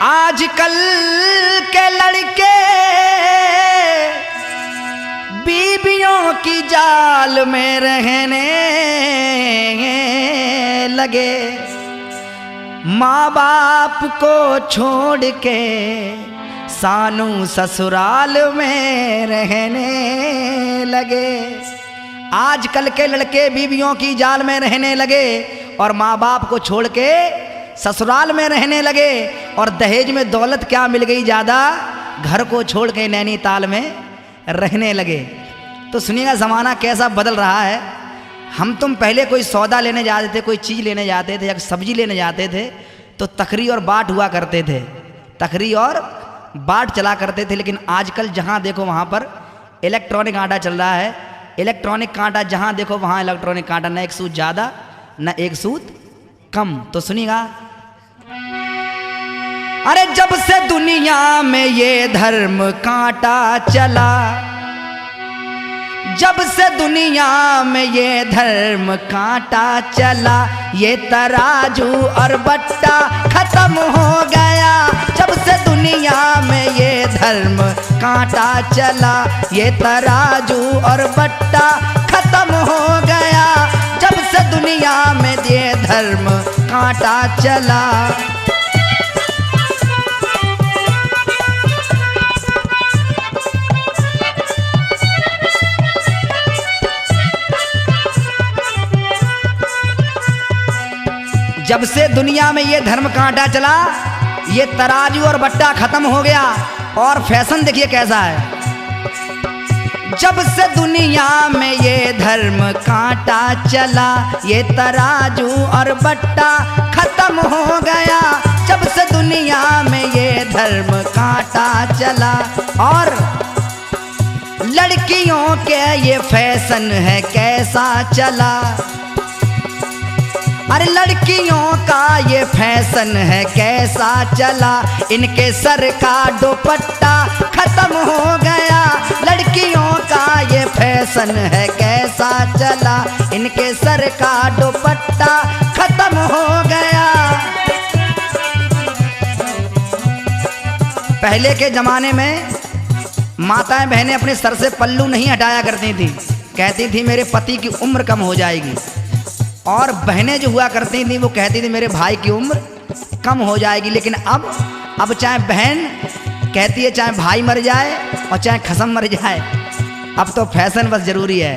आजकल के लड़के बीबियों की जाल में रहने लगे, माँ बाप को छोड़ के सानू ससुराल में रहने लगे। आजकल के लड़के बीबियों की जाल में रहने लगे और माँ बाप को छोड़ के ससुराल में रहने लगे। और दहेज में दौलत क्या मिल गई ज़्यादा, घर को छोड़ के नैनीताल में रहने लगे। तो सुनिएगा ज़माना कैसा बदल रहा है। हम तुम पहले कोई सौदा लेने जाते थे, कोई चीज़ लेने जाते थे या सब्जी लेने जाते थे तो तकरी और बाट हुआ करते थे, तकरी और बाट चला करते थे। लेकिन आजकल जहाँ देखो वहाँ पर इलेक्ट्रॉनिक आटा चल रहा है। इलेक्ट्रॉनिक कांटा जहाँ देखो वहाँ इलेक्ट्रॉनिक कांटा, न एक सूत ज़्यादा न एक सूत कम। तो सुनिएगा, अरे जब से दुनिया में ये धर्म कांटा चला, जब से दुनिया में ये धर्म कांटा चला, ये तराजू और बट्टा खत्म हो गया। जब से दुनिया में ये धर्म कांटा चला, ये तराजू और बट्टा खत्म हो गया। जब से दुनिया में ये धर्म कांटा चला। जब से दुनिया में ये धर्म कांटा चला, ये तराजू और बट्टा खत्म हो गया। और फैशन देखिए कैसा है। जब से दुनिया में ये धर्म कांटा चला, ये तराजू और बट्टा खत्म हो गया। जब से दुनिया में ये धर्म कांटा चला। और लड़कियों के ये फैशन है कैसा चला, अरे लड़कियों का ये फैशन है कैसा चला। इनके सर का दुपट्टा खत्म हो गया। लड़कियों का ये फैशन है कैसा चला, इनके सर का दुपट्टा खत्म हो गया। पहले के जमाने में माताएं बहनें अपने सर से पल्लू नहीं हटाया करती थी, कहती थी मेरे पति की उम्र कम हो जाएगी। और बहनें जो हुआ करती थी वो कहती थी मेरे भाई की उम्र कम हो जाएगी। लेकिन अब चाहे बहन कहती है चाहे भाई मर जाए और चाहे खसम मर जाए, अब तो फैशन बस जरूरी है।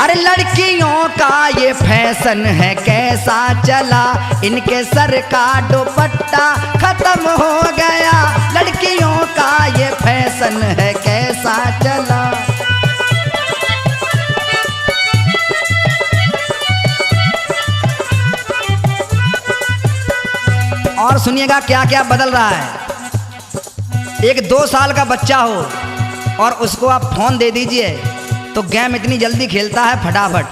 अरे लड़कियों का ये फैशन है कैसा चला, इनके सर का दुपट्टा खत्म हो गया। लड़कियों का ये फैशन है कैसा चला। और सुनिएगा क्या क्या बदल रहा है। एक 2 साल का बच्चा हो और उसको आप फोन दे दीजिए तो गेम इतनी जल्दी खेलता है फटाफट।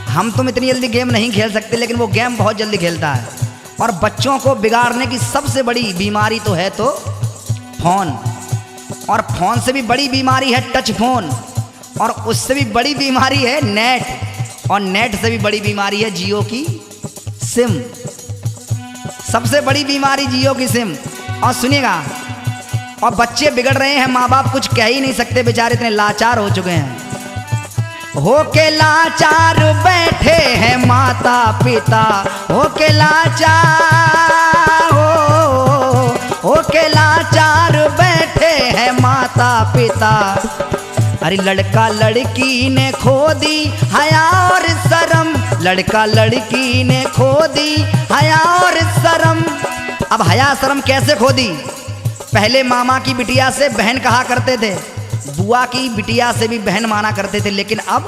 हम तुम इतनी जल्दी गेम नहीं खेल सकते, लेकिन वो गेम बहुत जल्दी खेलता है। और बच्चों को बिगाड़ने की सबसे बड़ी बीमारी तो है तो फोन। और फोन से भी बड़ी बीमारी है टच फोन, और उससे भी बड़ी बीमारी है नेट, और नेट से भी बड़ी बीमारी है जियो की सिम। सबसे बड़ी बीमारी जियो की सिम। और सुनिएगा, और बच्चे बिगड़ रहे हैं, माँ बाप कुछ कह ही नहीं सकते, बेचारे इतने लाचार हो चुके हैं। होके लाचार बैठे हैं माता पिता, होके लाचार होके लाचार बैठे हैं माता पिता। अरे लड़का लड़की ने खो दी हया और शर्म, लड़का लड़की ने खो दी हया और शर्म। अब हया शर्म कैसे खो दी। पहले मामा की बिटिया से बहन कहा करते थे, बुआ की बिटिया से भी बहन माना करते थे। लेकिन अब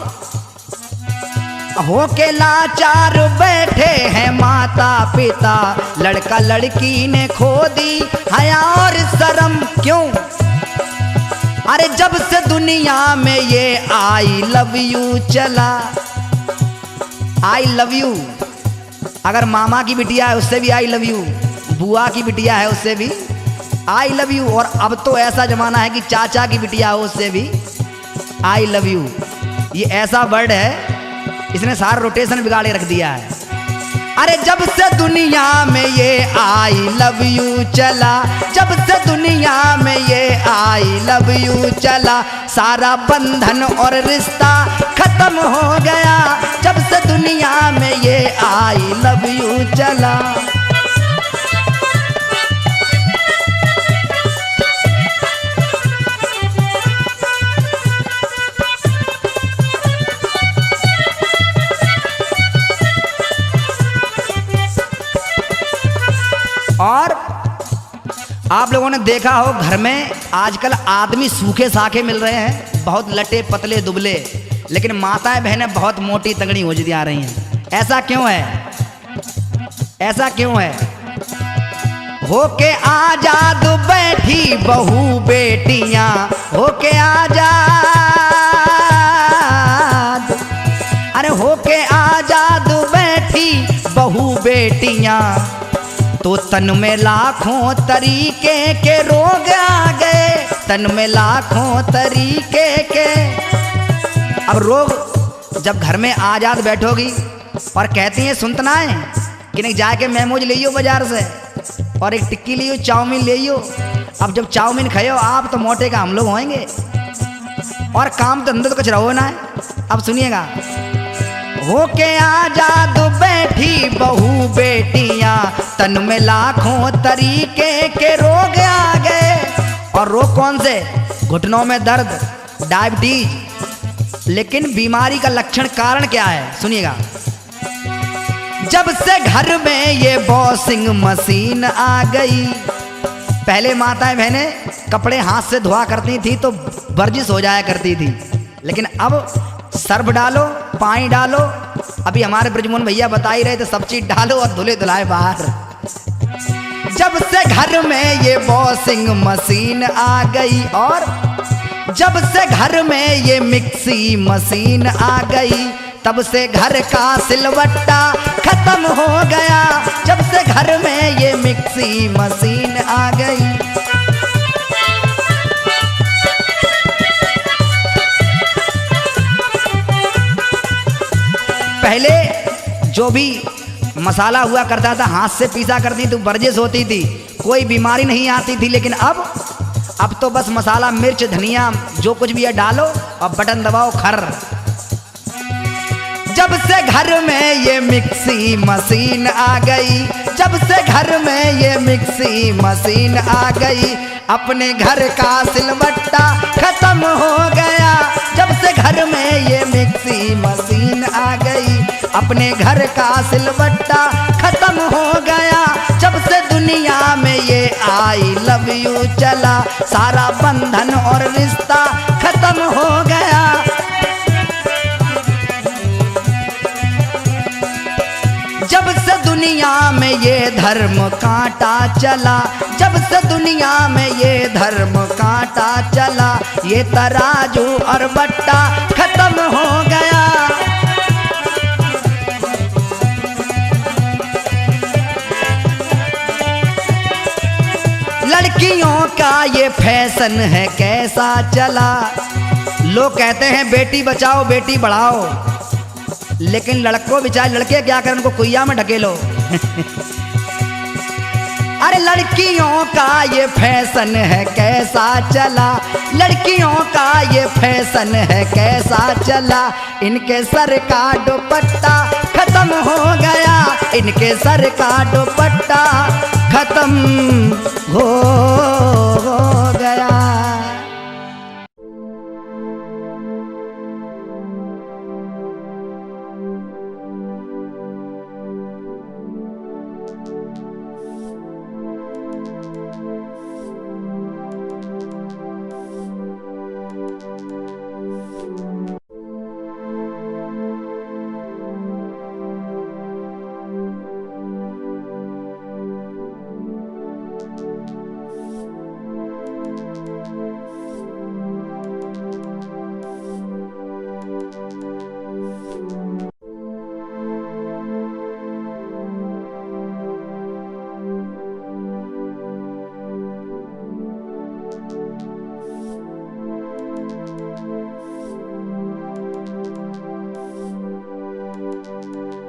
होके लाचार बैठे हैं माता पिता, लड़का लड़की ने खो दी हया और शर्म। क्यों? अरे जब से दुनिया में ये आई लव यू चला। आई लव यू, अगर मामा की बिटिया है उससे भी आई लव यू, बुआ की बिटिया है उससे भी आई लव यू। और अब तो ऐसा जमाना है कि चाचा की बिटिया हो उससे भी आई लव यू। ये ऐसा वर्ड है, इसने सारा रोटेशन बिगाड़ के रख दिया है। अरे जब से दुनिया में ये आई लव यू चला, जब से दुनिया में ये आई लव यू चला, सारा बंधन और रिश्ता खत्म हो गया। जब से दुनिया में ये आई लव यू चला। और आप लोगों ने देखा हो घर में आजकल आदमी सूखे साखे मिल रहे हैं, बहुत लटे पतले दुबले, लेकिन माताएं बहनें बहुत मोटी तगड़ी हो जा रही हैं। ऐसा क्यों है? ऐसा क्यों है? होके आजाद बैठी बहू बेटियां, होके आजाद, अरे होके आजाद बैठी बहू बेटियां, तो तन में लाखों तरीके के रोग आ गए, तन में लाखों तरीके के। अब रोग जब घर में आजाद बैठोगी और कहती हैं सुनतना है कि नहीं, जाके मेमोज ले बाजार से और एक टिक्की लियो, चाउमीन ले। अब जब चाउमीन खाओ आप तो मोटे का हम लोग होंगे, और काम तो अंदर तो कुछ रहो ना है। अब सुनिएगा, होके आजाद बैठी बहू बेटियां, तन में लाखों तरीके के रोग आ गए। और रोग कौन से? घुटनों में दर्द, डायबिटीज। लेकिन बीमारी का लक्षण कारण क्या है? सुनिएगा, जब से घर में ये वॉशिंग मशीन आ गई। पहले माताएं बहनें कपड़े हाथ से धोआ करती थी तो वर्जिश हो जाया करती थी, लेकिन अब सर्फ डालो, पानी डालो। अभी हमारे ब्रजमोहन भैया बता ही रहे थे, सब चीज डालो और धुले धुलाए बाहर। जब से घर में ये वॉशिंग मशीन आ गई, और जब से घर में ये मिक्सी मशीन आ गई, तब से घर का सिलवट्टा खत्म हो गया। जब से घर में ये मिक्सी मशीन आ गई। पहले जो भी मसाला हुआ करता था हाथ से पीसा करती तो वर्जिश होती थी, कोई बीमारी नहीं आती थी। लेकिन अब तो बस मसाला, मिर्च, धनिया जो कुछ भी है डालो और बटन दबाओ, खर। जब से घर में ये मिक्सी मशीन आ गई, जब से घर में ये मिक्सी मशीन आ गई, अपने घर का सिलवट्टा खत्म हो गया। जब से घर में ये मिक्सी मशीन आ गई, अपने घर का सिलवट्टा खत्म हो गया। जब से दुनिया में ये आई लव यू चला, सारा बंधन और रिश्ता खत्म हो गया। जब से दुनिया में ये धर्म कांटा चला, जब से दुनिया में ये धर्म कांटा चला, ये तराजू और बट्टा खत्म हो गया। लड़कियों का ये फैशन है कैसा चला। लोग कहते हैं बेटी बचाओ बेटी बढ़ाओ, लेकिन लड़कों बेचारे लड़के क्या करें, उनको कुइया में ढकेलो। अरे लड़कियों का ये फैशन है कैसा चला, लड़कियों का ये फैशन है कैसा चला। इनके सर का दुपट्टा खत्म हो गया, इनके सर का दुपट्टा खत्म हो गया। है।